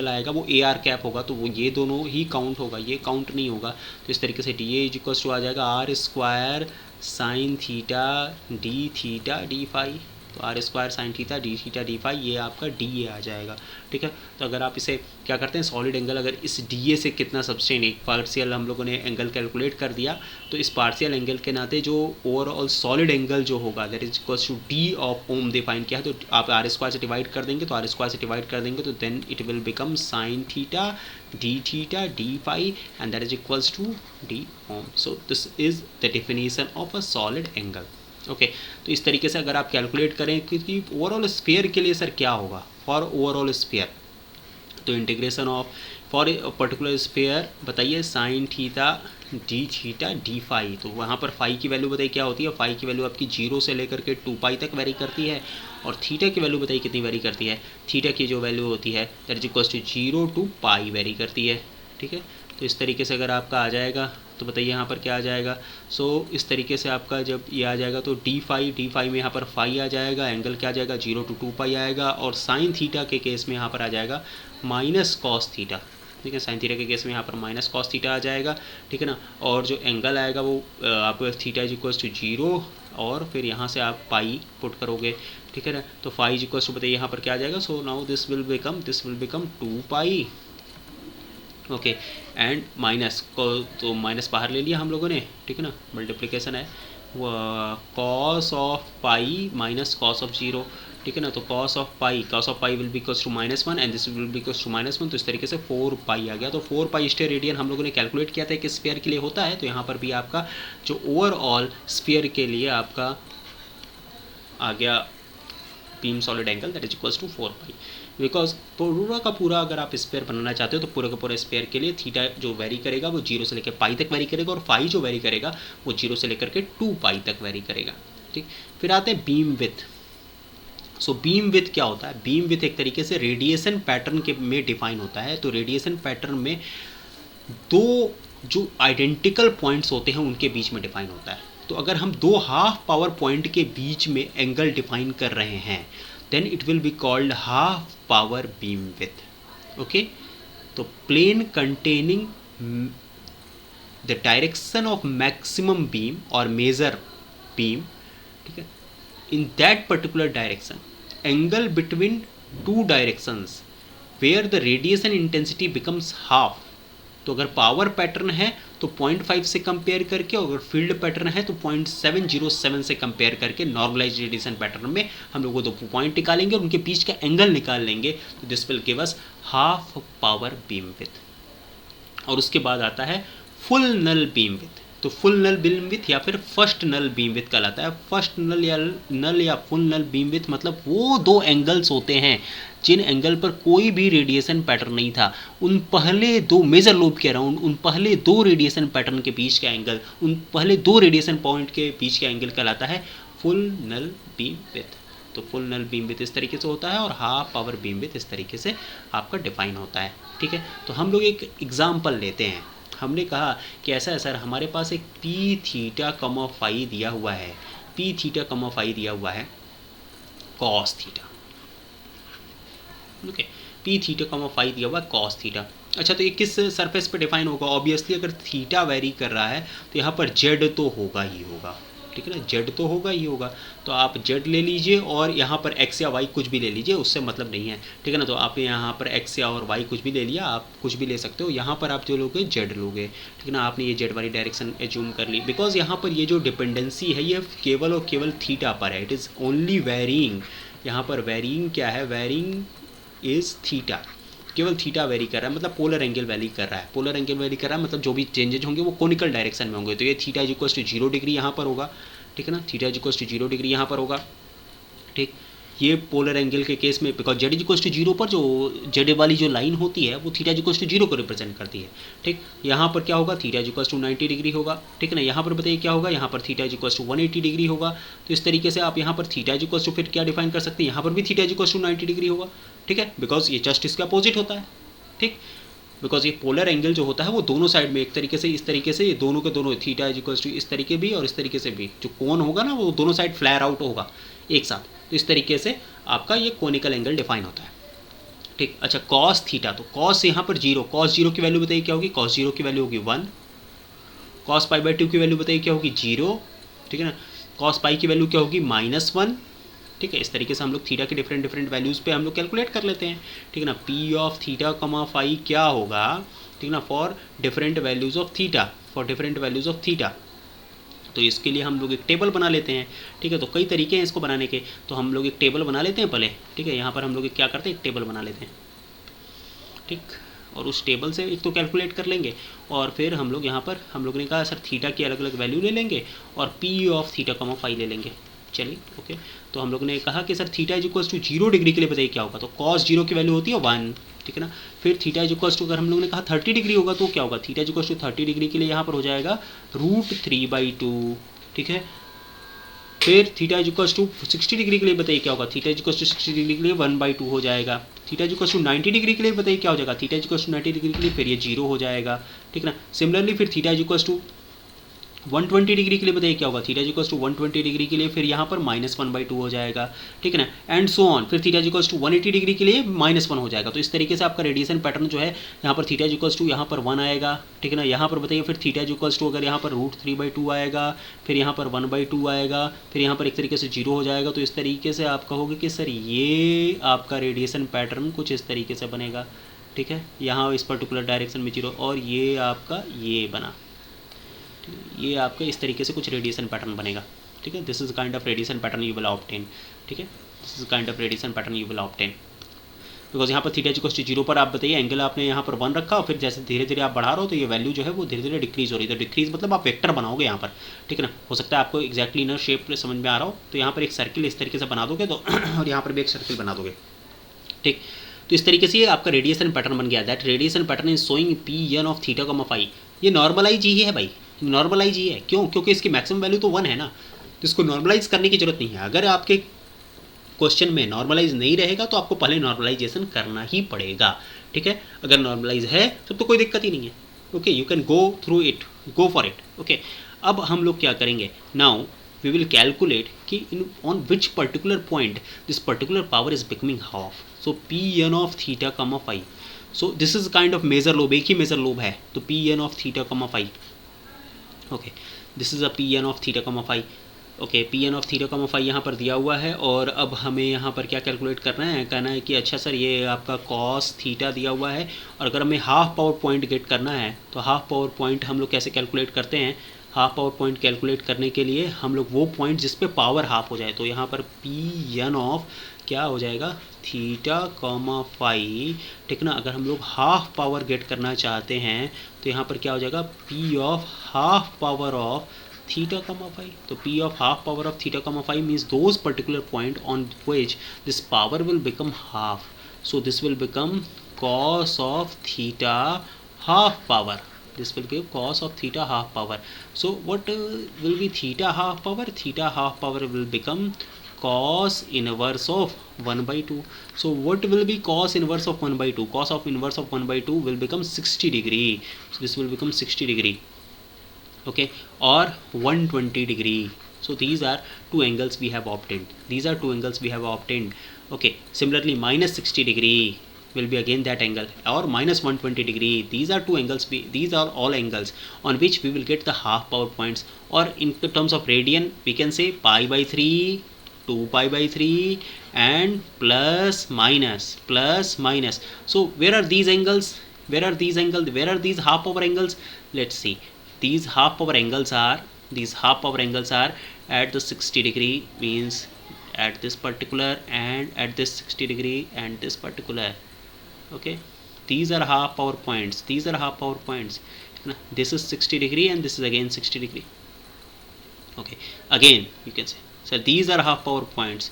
आएगा वो ए आर कैप होगा, तो वो ये दोनों ही काउंट होगा, ये काउंट नहीं होगा. तो इस तरीके से D A is equals to आ जाएगा R square sine theta D phi, तो R square sine theta D phi, ये आपका डी ए आ जाएगा। ठीक है, तो अगर आप इसे क्या करते हैं, सॉलिड एंगल अगर इस डी ए से कितना सब्सटेन, एक पार्शियल हम लोगों ने एंगल कैलकुलेट कर दिया, तो इस पार्शियल एंगल के नाते जो ओवरऑल सॉलिड एंगल जो होगा that is equals to D of omega define किया है, तो आप आर स्क्वायर से डिवाइड कर देंगे, तो आर स्क्वायर से डिवाइड कर देंगे तो then it will become sine theta D phi and that is equals to D omega. So this is the definition of a solid angle. Okay, तो इस तरीके से अगर आप कैलकुलेट करें कि ओवरऑल स्फीयर के लिए सर क्या होगा, फॉर ओवरऑल स्फीयर, तो integration of for particular sphere बताइए साइन थीटा डी फाई, तो वहाँ पर फाई की वैल्यू बताइए क्या होती है, फाई की वैल्यू आपकी 0 से लेकर के 2 पाई तक वेरी करती है, और थीटा की वैल्यू बताइए कितनी वेरी करती है, थीटा की जो वैल्यू होती है that is equals to 0 to pi vary करती है। ठीक है, तो इस तरीके से अगर आपका आ जाएगा तो बताइए यहाँ पर क्या आ जाएगा। सो इस तरीके से आपका जब ये आ जाएगा तो डी फाई में यहाँ पर फाई आ जाएगा, एंगल क्या आ जाएगा 0 टू 2 पाई आएगा, और साइन थीटा के केस में यहाँ पर आ जाएगा माइनस कॉस थीटा। ठीक है, साइन थीटा के केस में यहाँ पर माइनस कॉस थीटा आ जाएगा। ठीक है ना, और जो एंगल आएगा वो आपका थीटा इज इक्वल्स टू 0, और फिर यहाँ से आप पाई पुट करोगे। ठीक है ना, तो फाई इज इक्वल्स टू बताइए यहाँ पर क्या आ जाएगा। So now this will become 2 pi. Okay, and minus को तो माइनस बाहर ले लिया हम लोगों ने। ठीक है ना, मल्टीप्लिकेशन है cos of pi minus cos of 0। ठीक है ना, तो cos of pi will be equals to -1 and this will be equals to -1, तो इस तरीके से 4 पाई आ गया। तो 4 पाई स्टेयर रेडियन हम लोगों ने कैलकुलेट किया था कि स्फीयर के लिए होता है, तो यहाँ पर भी आपका जो ओवरऑल स्फीयर के लिए आपका आ गया beam solid angle that is equals to 4 pi. Because पूरा का पूरा अगर आप स्पेयर बनाना चाहते हो तो पूरा का पूरा स्पेयर के लिए थीटा जो वेरी करेगा वो 0 से लेकर पाई तक वेरी करेगा, और फाई जो वेरी करेगा वो 0 से लेकर के 2 पाई तक वेरी करेगा। ठीक, फिर आते हैं बीम विथ। सो बीम विथ क्या होता है, बीम विथ एक तरीके से रेडिएशन पैटर्न के में डिफाइन होता है। तो रेडिएशन पैटर्न में दो जो आइडेंटिकल पॉइंट्स होते हैं उनके बीच में डिफाइन होता है। तो अगर हम 2 हाफ पावर पॉइंट के बीच में एंगल डिफाइन कर रहे हैं then it will be called half power beam width. Okay, तो plane containing the direction of maximum beam or major beam, ठीक है, in that particular direction, angle between two directions where the radiation intensity becomes half. तो अगर power pattern है तो 0.5 से compare करके, और अगर फील्ड पैटर्न है तो 0.707 से कंपेयर करके नॉर्मलाइज रेडिएशन पैटर्न में हम लोग वो 2 पॉइंट निकालेंगे और उनके बीच का एंगल निकाल लेंगे, तो this will give us half power beam width. और उसके बाद आता है फुल नल बीम विथ। तो फुल नल बीम विथ या फिर फर्स्ट नल बीम विथ कहलाता है। फर्स्ट नल या फुल नल बीम विथ मतलब वो 2 एंगल्स होते हैं जिन एंगल पर कोई भी रेडिएशन पैटर्न नहीं था, उन पहले 2 मेजर लोब के अराउंड उन पहले 2 रेडिएशन पैटर्न के बीच का एंगल, उन पहले 2 रेडिएशन पॉइंट के बीच का एंगल कहलाता है फुल नल बीम विथ। तो फुल नल बीम विथ इस तरीके से होता है, और हाफ पावर बीम विथ इस तरीके से आपका डिफाइन होता है। ठीक है, तो हम लोग एक एग्जाम्पल लेते हैं। हमने कहा कि ऐसा है सर, हमारे पास एक पी थीटा कमा फाई दिया हुआ है, पी थीटा कमा फाई दिया हुआ है cos theta. Okay, P theta comma phi दिया हुआ है कॉस थीटा। अच्छा, तो ये किस सरफेस पे डिफाइन होगा? ऑब्वियसली अगर थीटा वेरी कर रहा है तो यहाँ पर जेड तो होगा ही होगा। ठीक है ना, जेड तो होगा ही होगा। तो आप जेड ले लीजिए और यहाँ पर एक्स या वाई कुछ भी ले लीजिए, उससे मतलब नहीं है। ठीक है ना, तो आप यहाँ पर एक्स या और वाई कुछ भी ले लिया, आप कुछ भी ले सकते हो। यहाँ पर आप जो लोगे जेड लोगे। ठीक है ना, आपने ये जेड वाली डायरेक्शन एज्यूम कर ली, बिकॉज यहाँ पर ये जो डिपेंडेंसी है ये केवल और केवल थीटा पर है। It is only varying. यहाँ पर वेरिंग क्या है? Varying is theta. केवल थीटा वेरी कर रहा है, मतलब पोलर एंगल वेरी कर रहा है। पोलर एंगल वेरी कर रहा है मतलब जो भी चेंजेज होंगे वो कोनिकल डायरेक्शन में होंगे। तो ये theta is equals to 0 degree यहाँ पर होगा। ठीक है ना, theta is equals to 0 degree यहाँ पर होगा। ठीक, ये पोलर एंगल के केस में because Z is equals to 0 पर जो जेड वाली जो लाइन होती है वो थीटा इज इक्वल्स टू 0 को रिप्रेजेंट करती है। ठीक, यहाँ पर क्या होगा? Theta is equals to 90 degree होगा। ठीक है ना, यहाँ पर बताइए क्या होगा? यहाँ पर theta is equals to 180 degree होगा। तो इस तरीके से आप यहाँ पर थीटा इज इक्वल्स टू फिर क्या डिफाइन कर सकते हैं? यहाँ पर भी theta is equals to 90 degree होगा। ठीक है, बिकॉज ये जस्ट इसका अपोजिट होता है। ठीक, बिकॉज ये पोलर एंगल जो होता है वो दोनों साइड में एक तरीके से इस तरीके से ये दोनों के दोनों थीटा इज इक्वल्स टू इस तरीके भी और इस तरीके से भी जो कोन होगा ना वो दोनों साइड फ्लैर आउट होगा एक साथ। तो इस तरीके से आपका ये कोनिकल एंगल डिफाइन होता है। ठीक, अच्छा, कॉस थीटा, तो कॉस यहाँ पर 0, कॉस 0 की वैल्यू बताइए क्या होगी? कॉस 0 की वैल्यू होगी 1। कॉस पाई बाई 2 की वैल्यू बताइए क्या होगी? 0। ठीक है ना, कॉस पाई की वैल्यू क्या होगी? -1। ठीक है, इस तरीके से हम लोग थीटा के डिफरेंट डिफरेंट वैल्यूज़ पे हम लोग कैलकुलेट कर लेते हैं। ठीक है ना, P of theta comma phi क्या होगा, ठीक है ना, for different values of theta, for different values of theta. तो इसके लिए हम लोग एक टेबल बना लेते हैं। ठीक है, तो कई तरीके हैं इसको बनाने के, तो हम लोग एक टेबल बना लेते हैं पहले। ठीक है, यहाँ पर हम लोग क्या करते हैं, एक टेबल बना लेते हैं। ठीक, और उस टेबल से एक तो कैलकुलेट कर लेंगे, और फिर हम लोग यहाँ पर हम लोग ने कहा सर थीटा की अलग अलग वैल्यू ले लेंगे और P of theta comma phi ले लेंगे। चलिए ओके, तो हम लोग ने कहा कि sir theta is equals to 0 degree के लिए बताइए क्या होगा, तो कॉस 0 की वैल्यू होती है 1। ठीक है ना, फिर थीटा इज इक्वल्स टू, अगर हम लोग ने कहा 30 डिग्री होगा तो क्या होगा, theta is equals to 30 degree के लिए यहाँ पर हो जाएगा √3/2। ठीक है, फिर theta is equals to 60 degree के लिए बताइए क्या होगा, theta is equals to 60 degree के लिए 1/2 हो जाएगा। Theta is equals to 90 degree के लिए बताइए क्या हो जाएगा, theta is equals to 90 degree के लिए फिर ये 0 हो जाएगा। ठीक है ना, सिमिलरली फिर theta is equals to 120 degree के लिए बताइए क्या होगा, theta is equals to 120 degree के लिए फिर यहाँ पर -1/2 हो जाएगा। ठीक है ना, एंड सो ऑन, फिर theta is equals to 180 degree के लिए -1 हो जाएगा। तो इस तरीके से आपका रेडिएशन पैटर्न जो है, यहाँ पर थीटा इज इक्वल्स टू यहाँ पर 1 आएगा। ठीक है ना, यहाँ पर बताइए फिर थीटा इज इक्वल्स टू अगर यहाँ पर √3/2 आएगा, फिर यहाँ पर 1/2 आएगा, फिर यहाँ पर एक तरीके से 0 हो जाएगा। तो इस तरीके से आप कहोगे कि सर ये आपका रेडिएशन पैटर्न कुछ इस तरीके से बनेगा। ठीक है, यहाँ इस पर्टिकुलर डायरेक्शन में 0, और ये आपका ये बना, ये आपका इस तरीके से कुछ रेडिएशन पैटर्न बनेगा। ठीक है, this is kind of radiation pattern you will obtain. ठीक है, this is kind of radiation pattern you will obtain, because यहाँ पर थीटा इज इक्वल्स टू 0 पर आप बताइए एंगल आपने यहाँ पर 1 रखा, और फिर जैसे धीरे धीरे आप बढ़ा रहे हो तो ये वैल्यू जो है वो धीरे धीरे डिक्रीज हो रही है। तो डिक्रीज मतलब आप वेक्टर बनाओगे यहाँ पर। ठीक है ना, हो सकता है आपको एक्जैक्टली इनर शेप समझ में आ रहा हो, तो यहाँ पर एक सर्किल इस तरीके से बना दोगे तो और यहाँ पर भी एक सर्किल बना दोगे। ठीक, तो इस तरीके से ये आपका रेडिएशन पैटर्न बन गया। That radiation pattern is showing P(n) of theta comma phi. ये नॉर्मलाइज ही है भाई, नॉर्मलाइज ही है। क्यों? क्योंकि इसकी मैक्सिमम वैल्यू तो 1 है ना, तो इसको नॉर्मलाइज करने की जरूरत नहीं है। अगर आपके क्वेश्चन में नॉर्मलाइज नहीं रहेगा तो आपको पहले नॉर्मलाइजेशन करना ही पड़ेगा। ठीक है, अगर नॉर्मलाइज है तब तो कोई दिक्कत ही नहीं है। Okay, you can go through it, go for it. Okay, अब हम लोग क्या करेंगे, नाउ we will calculate कि on which particular point this particular power is becoming half. So P(n) of theta comma phi. So this is kind of measure lobe, एक ही measure lobe है, तो P(n) of theta comma phi. Okay, this is a P(n) of theta comma phi. Okay, P(n) of theta comma phi यहाँ पर दिया हुआ है, और अब हमें यहाँ पर क्या कैलकुलेट करना है, कहना है कि अच्छा सर ये आपका कॉस थीटा दिया हुआ है, और अगर हमें हाफ पावर पॉइंट गेट करना है तो हाफ पावर पॉइंट हम लोग कैसे कैलकुलेट करते हैं। हाफ पावर पॉइंट कैलकुलेट करने के लिए हम लोग वो पॉइंट जिस पे पावर हाफ हो जाए, तो यहाँ पर P(n) ऑफ क्या हो जाएगा, थीटा कॉमा फाई। ठीक ना, अगर हम लोग हाफ पावर गेट करना चाहते हैं तो यहाँ पर क्या हो जाएगा, P of half power of theta comma phi. तो P of half power of theta comma phi means those particular point on which this power will become half. So this will become cos of theta half power. This will give cos of theta half power. So what will be theta half power? Theta half power will become cos inverse of 1/2. So what will be cos inverse of 1/2? Cos of inverse of 1/2 will become 60 degree. So this will become 60 degree. Okay, or 120 degree. So these are two angles we have obtained. These are two angles we have obtained. Okay, similarly -60 degree will be again that angle, or -120 degree. These are two angles, these are all angles on which we will get the half power points, or in terms of radian we can say pi/3, 2pi/3, and plus minus. So where are these angles, where are these half power angles? Let's see. These half power angles are at the 60 degree, means at this particular and at this 60 degree and this particular. Okay, these are half power points, this is 60 degree and this is again 60 degree. Okay, again you can say, so these are half power points,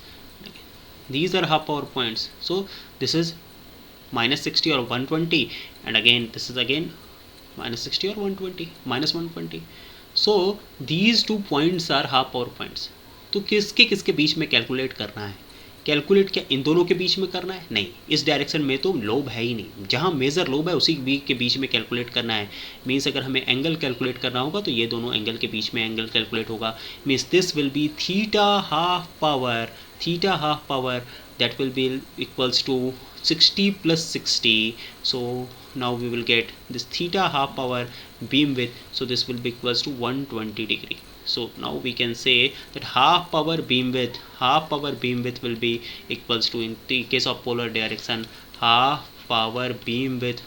so this is -60 or 120, and again this is again -60 or 120, -120. So these two points are half power points. तो किसके बीच में calculate करना है, calculate क्या इन दोनों के बीच में करना है? नहीं, इस डायरेक्शन में तो लोब है ही नहीं, जहाँ मेजर लोब है उसी के बीच में कैलकुलेट करना है। मीन्स अगर हमें एंगल कैलकुलेट करना होगा तो ये दोनों एंगल के बीच में एंगल कैलकुलेट होगा। Means this will be theta half power, that will be equals to 60 + 60. So now we will get this theta half power beam width, so this will be equals to 120 degree. So now we can say that half power beam width will be equals to, in the case of polar direction, half power beam width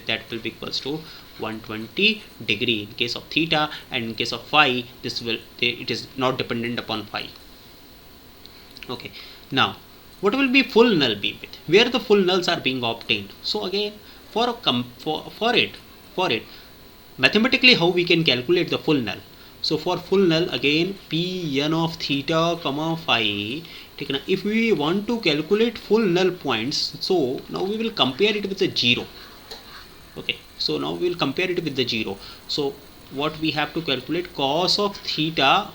that will be equals to 120 degree in case of theta, and in case of phi it is not dependent upon phi. Okay, now what will be full null beam width, where the full nulls are being obtained? So again, for it mathematically, how we can calculate the full null? So for full null, again Pn of theta comma phi. If we want to calculate full null points, so now we will compare it with the 0. Okay, so now we will compare it with the 0. So what we have to calculate, cos of theta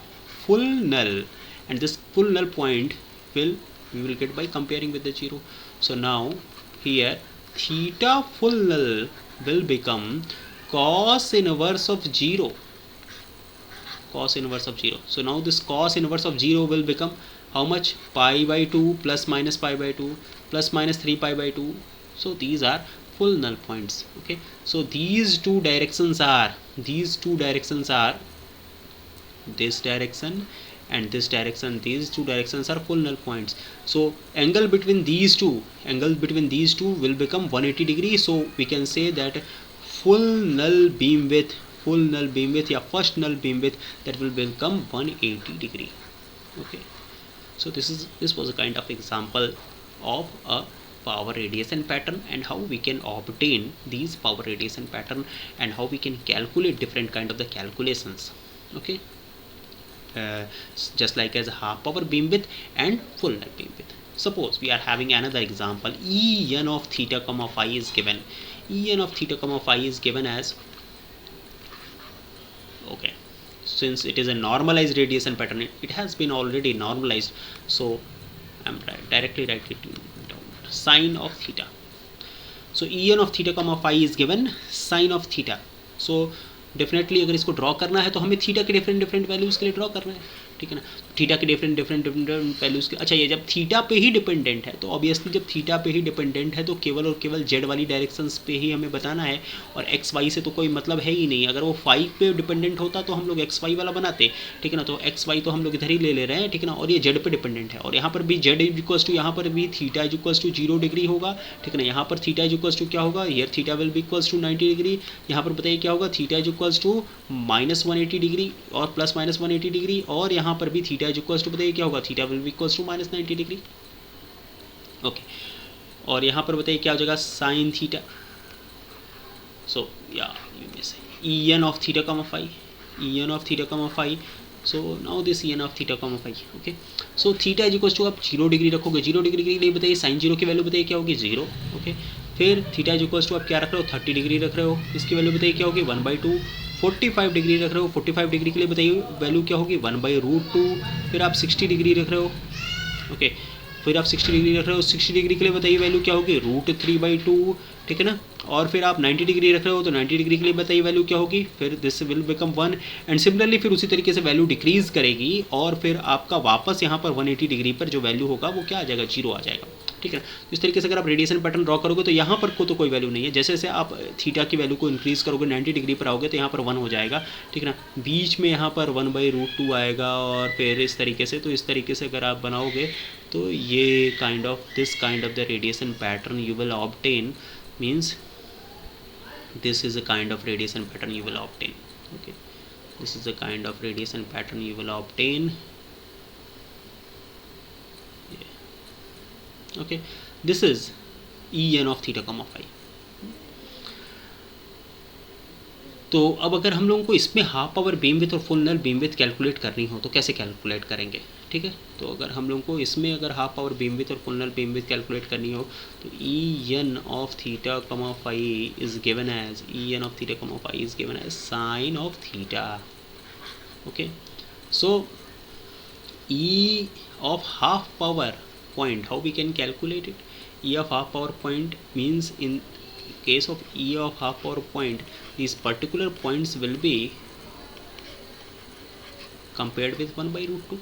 full null, and this full null point we will get by comparing with the 0. So now here theta full null will become cos inverse of 0. So now this cos inverse of 0 will become how much? Pi by 2 plus minus pi by 2 plus minus 3 pi by 2. So these are full null points. Okay, so these two directions are this direction and this direction. These two directions are full null points. So angle between these two will become 180 degree. So we can say that full null beam width, first null beam width, that will become 180 degree. Okay, so this was a kind of example of a power radiation pattern, and how we can obtain these power radiation pattern, and how we can calculate different kind of the calculations. Okay, just like as half power beam width and full null beam width. Suppose we are having another example. En of theta comma phi is given. As, okay, since it is a normalized radiation pattern, it has been already normalized, so I'm directly writing it down. Sine of theta. So En of theta comma phi is given sine of theta. So definitely अगर इसको draw करना है तो हमें theta के different values के लिए draw करना है, ठीक है ना. थीटा के डिफरेंट वैल्यूज़ के, अच्छा ये जब थीटा पे ही डिपेंडेंट है तो ऑब्वियसली जब थीटा पे ही डिपेंडेंट है तो केवल और केवल जेड वाली डायरेक्शंस पे ही हमें बताना है, और एक्स वाई से तो कोई मतलब है ही नहीं. अगर वो फाइव पे डिपेंडेंट होता तो हम लोग एक्स वाई वाला बनाते, ठीक है ना. तो एक्स वाई तो हम लोग इधर ही ले रहे हैं, ठीक है ना. और ये जेड पे डिपेंडेंट है, और यहाँ पर भी जेड इज इक्वल्स टू, यहाँ पर भी theta is equals to 0 degree होगा, ठीक है ना. यहाँ पर थीटा इज इक्वल्स टू क्या होगा, here theta will be equals to 90 degree. यहाँ पर बताइए क्या होगा, theta is equals to minus 180 degree और प्लस माइनस 180 डिग्री, और यहाँ पर भी थीटा इज इक्वल्स टू बताइए क्या होगा, theta will be equals to minus 90 degree. Okay, और यहाँ पर बताइए क्या हो जाएगा, साइन थीटा. सो या यू मे से En of theta comma phi. So now this En of theta comma phi. Okay, so theta is equals to आप 0 डिग्री रखोगे, 0 डिग्री के लिए बताइए साइन 0 की वैल्यू बताइए क्या होगी, 0. ओके, फिर थीटा इज इक्वल्स टू आप क्या रख रहे हो, 30 डिग्री रख रहे हो, इसकी वैल्यू बताइए क्या होगी 1/2. 45 डिग्री रख रहे हो, 45 डिग्री के लिए बताइए वैल्यू क्या होगी 1/√2. फिर आप 60 डिग्री रख रहे हो. ओके, फिर आप 60 डिग्री रख रहे हो, 60 डिग्री के लिए बताइए वैल्यू क्या होगी √3/2, ठीक है ना. और फिर आप 90 डिग्री रख रहे हो तो 90 डिग्री के लिए बताइए वैल्यू क्या होगी, फिर this will become 1. And similarly फिर उसी तरीके से वैल्यू डिक्रीज करेगी, और फिर आपका वापस यहाँ पर 180 डिग्री पर जो वैल्यू होगा वो क्या आ जाएगा, 0 आ जाएगा, ठीक है ना. इस तरीके से अगर आप रेडिएशन पैटर्न ड्रॉ करोगे तो यहाँ पर को तो कोई वैल्यू नहीं है, जैसे जैसे आप थीटा की वैल्यू को इंक्रीज करोगे 90 डिग्री पर आओगे तो यहाँ पर 1 हो जाएगा, ठीक है ना. बीच में यहाँ पर 1/√2 आएगा, और फिर इस तरीके से, तो इस तरीके से अगर आप बनाओगे तो ये this kind of the radiation pattern you will obtain, means this is a kind of radiation pattern you will obtain. Okay, this is the kind of radiation pattern you will obtain. Yeah. Okay, this is En of theta comma phi. तो अब अगर हम लोगों को इसमें half power beam width और full नल beam width calculate करनी हो तो कैसे कैलकुलेट करेंगे, ठीक है. तो अगर हम लोगों को इसमें अगर हाफ पावर बीम विड्थ और फुल नल बीम विड्थ कैलकुलेट करनी हो तो En of theta comma phi is given as sin of theta. Okay, so E of half power point, how we can calculate it? E of half power point means, in case of E of half power point, these particular points will be compared with 1/√2,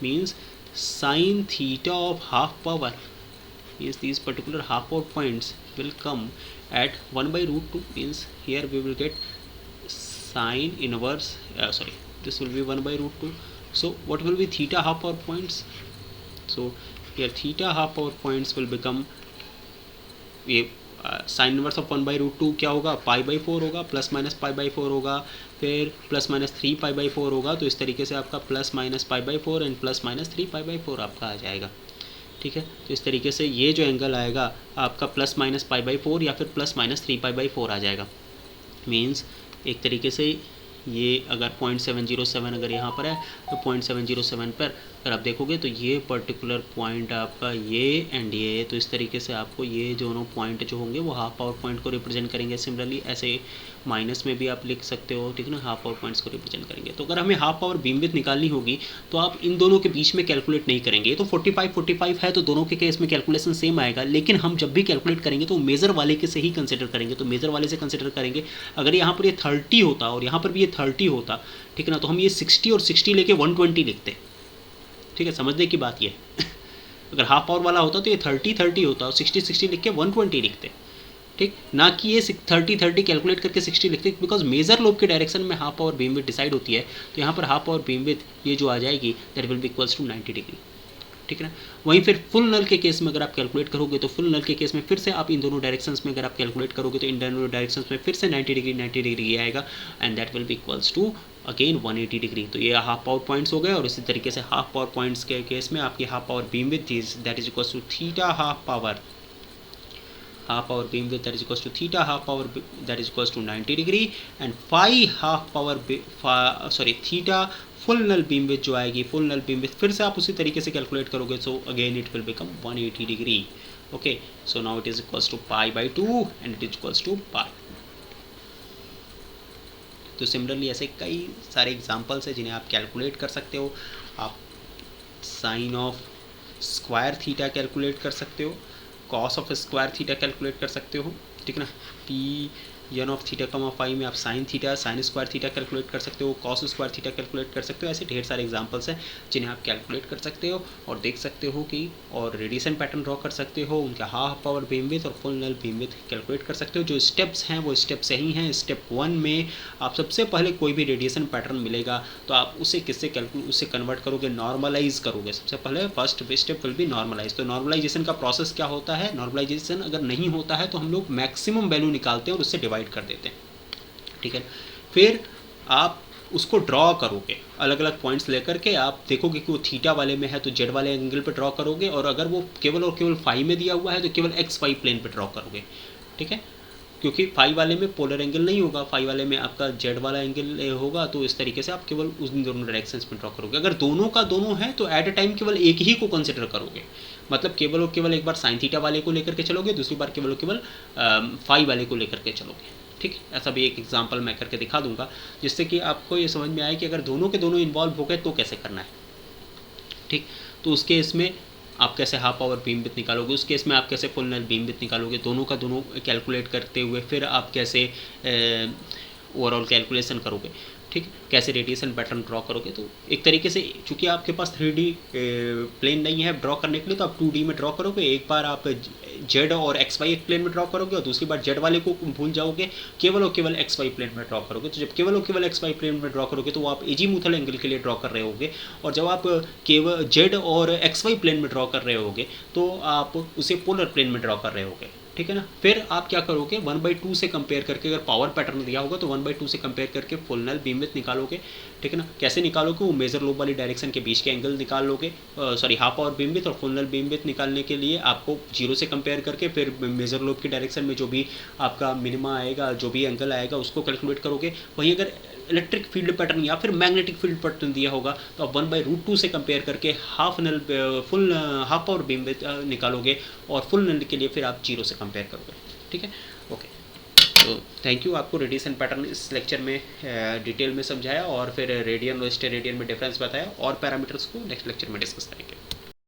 means sin theta of half power, means these particular half power points will come at 1/√2 means here we will get sine inverse this will be 1/√2. So what will be theta half power points? So here theta half power points will become ये sine inverse of 1/√2 क्या होगा, π/4 होगा, ±π/4 होगा, फिर ±3π/4 होगा. तो इस तरीके से आपका ±π/4 एंड ±3π/4 आपका आ जाएगा. ठीक है, तो इस तरीके से ये जो एंगल आएगा आपका ±π/4 या फिर ±3π/4 आ जाएगा. मीन्स एक तरीके से ये अगर 0.707 अगर यहाँ पर है तो 0.707 पर अगर आप देखोगे तो ये पर्टिकुलर पॉइंट आपका ये एंड ये, तो इस तरीके से आपको ये दोनों पॉइंट जो होंगे वो हाफ पावर पॉइंट को रिप्रेजेंट करेंगे. सिमिलरली ऐसे माइनस में भी आप लिख सकते हो, ठीक है ना, हाफ पावर पॉइंट्स को रिप्रेजेंट करेंगे. तो अगर हमें हाफ पावर बीम विड्थ निकालनी होगी तो आप इन दोनों के बीच में कैलकुलेट नहीं करेंगे. ये तो 45 है तो दोनों के केस में कैलकुलेशन सेम आएगा, लेकिन हम जब भी कैलकुलेट करेंगे तो मेजर वाले के से ही कंसिडर करेंगे. तो मेजर वाले से कंसिडर करेंगे. अगर यहाँ पर ये 30 होता और यहाँ पर भी ये 30 होता, ठीक है ना, तो हम ये 60 और 60 लेके 120 लिखते. ठीक है, समझने की बात ये अगर हाफ पावर वाला होता तो ये 30 होता और 60 लिख के 120 लिखते. ठीक, ना कि ये 30 कैलकुलेट करके 60 लिखते, बिकॉज मेजर लोब के डायरेक्शन में half power beam width decide होती है. तो यहाँ पर हाफ पावर बीम विड्थ ये जो आ जाएगी that will be equals to 90 degree. ठीक है ना. वहीं फिर फुल नल के केस में अगर आप कैलकुलेट करोगे तो फुल नल के केस में फिर से आप इन दोनों डायरेक्शंस में अगर आप कैलकुलेट करोगे तो इन दोनों डायरेक्शंस में फिर से 90 डिग्री आएगा and that will be equals to again 180 degree. तो ये हाफ पावर पॉइंट्स हो गए. और इसी तरीके से हाफ पावर पॉइंट्स के केस में आपकी half power beam width that is equals to theta half power beam width that is equals to theta half power that is equals to 90 degree and phi half power theta full null beam width जो आएगी full null beam width फिर से आप उसी तरीके से calculate करोगे. so again it will become 180 degree. okay, so now it is equals to pi/2 and it is equals to pi. तो सिमिलरली ऐसे कई सारे एग्जांपल्स हैं जिन्हें आप कैलकुलेट कर सकते हो. आप sine of square theta calculate कर सकते हो, cos of square theta calculate कर सकते हो. ठीक है ना. P N of theta comma phi में आप साइन स्क्वायर थीटा कैलकुलेट कर सकते हो, कॉस स्क्वायर थीटा कैलकुलेट कर सकते हो. ऐसे ढेर सारे एग्जांपल्स हैं जिन्हें आप कैलकुलेट कर सकते हो और देख सकते हो कि और रेडिएशन पैटर्न ड्रॉ कर सकते हो. उनका हाफ पावर बीम विड्थ और फुल नल बीम विड्थ कैलकुलेट कर सकते हो. जो स्टेप्स हैं वो स्टेप सही हैं. स्टेप 1 में आप सबसे पहले कोई भी रेडिएशन पैटर्न मिलेगा तो आप उसे उससे कन्वर्ट करोगे, नॉर्मलाइज करोगे. सबसे पहले first step will be normalise. तो नॉर्मलाइजेशन का प्रोसेस क्या होता है, नॉर्मलाइजेशन अगर नहीं होता है तो हम लोग मैक्सिमम वैल्यू निकालते हैं और उससे डिवाइड कर देते हैं. ठीक है, फिर आप उसको ड्रॉ करोगे अलग अलग पॉइंट्स लेकर के. आप देखोगे कि वो थीटा वाले में है तो जेड वाले एंगल पे ड्रॉ करोगे, और अगर वो केवल और केवल फाई में दिया हुआ है तो केवल एक्स वाई प्लेन पे ड्रॉ करोगे. ठीक है, क्योंकि फाई वाले में पोलर एंगल नहीं होगा, फाई वाले में आपका जेड वाला एंगल होगा. तो इस तरीके से आप केवल उस दोनों डायरेक्शंस में ड्रॉ करोगे. अगर दोनों का दोनों है तो एट अ टाइम केवल एक ही को कंसिडर करोगे. मतलब केवल और केवल एक बार साइन थीटा वाले को लेकर के चलोगे, दूसरी बार केवल और केवल फाई वाले को लेकर के चलोगे. ठीक, ऐसा भी एक एग्जांपल मैं करके दिखा दूंगा जिससे कि आपको ये समझ में आए कि अगर दोनों के दोनों इन्वॉल्व हो गए तो कैसे करना है. ठीक, तो उसके इसमें आप कैसे हाफ पावर बीम विड्थ निकालोगे, उस केस में आप कैसे फुल नल बीम विड्थ निकालोगे, दोनों का दोनों कैलकुलेट करते हुए फिर आप कैसे ओवरऑल कैलकुलेशन करोगे. ठीक, कैसे रेडिएशन पैटर्न ड्रॉ करोगे. तो एक तरीके से चूंकि आपके पास 3D प्लेन नहीं है ड्रॉ करने के लिए तो आप 2D में ड्रॉ करोगे. एक बार आप जेड और एक्स वाई एक प्लेन में ड्रॉ करोगे और दूसरी बार जेड वाले को भूल जाओगे, केवल और केवल एक्स वाई प्लेन में ड्रॉ करोगे. तो जब केवल और केवल एक्स वाई प्लेन में ड्रॉ करोगे तो आप एजीमुथल एंगल के लिए ड्रॉ कर रहे होगे, और जब आप केवल जेड और एक्स वाई प्लेन में ड्रॉ कर रहे होगे तो आप उसे पोलर प्लेन में ड्रॉ कर रहे होगे. ठीक है ना. फिर आप क्या करोगे, 1/2 से कंपेयर करके, अगर पावर पैटर्न दिया होगा तो 1/2 से कंपेयर करके फुल नल बीम विड्थ निकालोगे. ठीक है ना. कैसे निकालोगे, वो मेजर लोब वाली डायरेक्शन के बीच के एंगल निकाल लोगे. हाफ पावर बीम विड्थ और फुल नल बीम विड्थ निकालने के लिए आपको 0 से कंपेयर करके फिर मेजर लोब की डायरेक्शन में जो भी आपका मिनिमा आएगा, जो भी एंगल आएगा उसको कैलकुलेट करोगे. वहीं अगर इलेक्ट्रिक फील्ड पैटर्न या फिर मैग्नेटिक फील्ड पैटर्न दिया होगा तो आप 1/√2 से कंपेयर करके हाफ पावर बीम विड्थ निकालोगे और फुल नल के लिए फिर आप 0 से कंपेयर करोगे. ठीक है, ओके. तो थैंक यू. आपको रेडिएशन पैटर्न इस लेक्चर में डिटेल में समझाया और फिर रेडियन और स्टेरेडियन में डिफरेंस बताया, और पैरामीटर्स को नेक्स्ट लेक्चर में डिस्कस करेंगे.